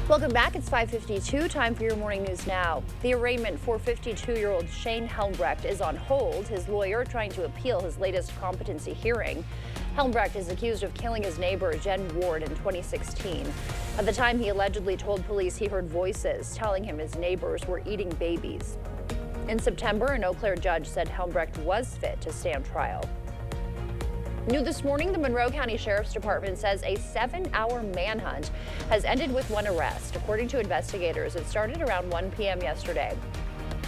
Welcome back. It's 5:52. Time for your morning news now. The arraignment for 52-year-old Shane Helmbrecht is on hold. His lawyer trying to appeal his latest competency hearing. Helmbrecht is accused of killing his neighbor, Jen Ward, in 2016. At the time, he allegedly told police he heard voices telling him his neighbors were eating babies. In September, an Eau Claire judge said Helmbrecht was fit to stand trial. New this morning, the Monroe County Sheriff's Department says a 7-hour manhunt has ended with one arrest. According to investigators, it started around 1 p.m. yesterday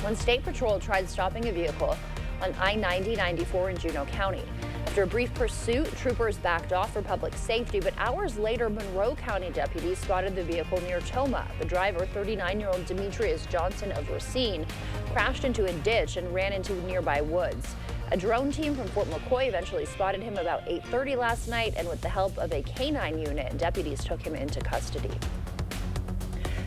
when State Patrol tried stopping a vehicle on I-90-94 in Juneau County. After a brief pursuit, troopers backed off for public safety, but hours later, Monroe County deputies spotted the vehicle near Toma. The driver, 39-year-old Demetrius Johnson of Racine, crashed into a ditch and ran into nearby woods. A drone team from Fort McCoy eventually spotted him about 8:30 last night, and with the help of a K-9 unit, deputies took him into custody.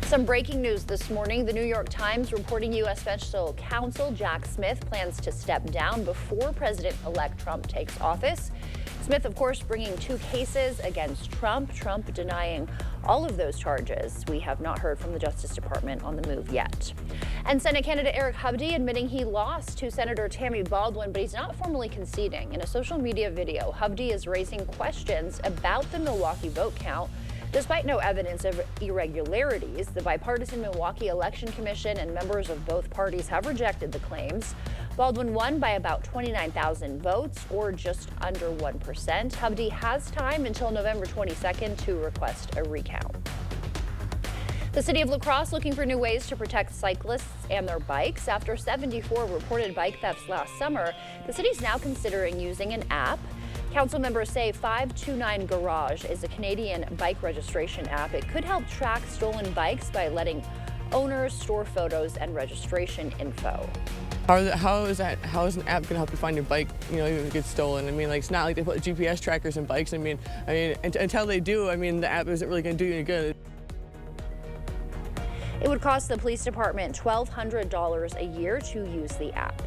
Some breaking news this morning. The New York Times reporting U.S. Special Counsel Jack Smith plans to step down before President-elect Trump takes office. Smith, of course, bringing 2 cases against Trump denying all of those charges. We have not heard from the Justice Department on the move yet. And Senate candidate Eric Hovde admitting he lost to Senator Tammy Baldwin, but he's not formally conceding. In a social media video, Hovde is raising questions about the Milwaukee vote count. Despite no evidence of irregularities, the bipartisan Milwaukee Election Commission and members of both parties have rejected the claims. Baldwin won by about 29,000 votes, or just under 1%. Hovde has time until November 22nd to request a recount. The city of La Crosse looking for new ways to protect cyclists and their bikes. After 74 reported bike thefts last summer, the city is now considering using an app. Council members say 529 Garage is a Canadian bike registration app. It could help track stolen bikes by letting owners store photos and registration info. How is an app going to help you find your bike, even if it gets stolen? I mean, it's not like they put GPS trackers in bikes. I mean, until they do, the app isn't really going to do you any good. It would cost the police department $1,200 a year to use the app.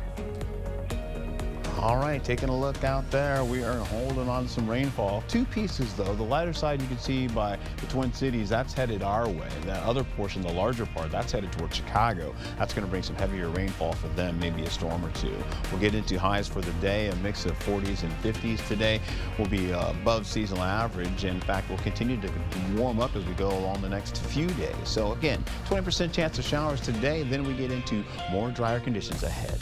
All right, taking a look out there, we are holding on to some rainfall. 2 pieces though. The lighter side you can see by the Twin Cities, that's headed our way. That other portion, the larger part, that's headed towards Chicago. That's going to bring some heavier rainfall for them, maybe a storm or 2. We'll get into highs for the day, a mix of 40s and 50s today. We'll be above seasonal average. In fact, we'll continue to warm up as we go along the next few days. So again, 20% chance of showers today, then we get into more drier conditions ahead.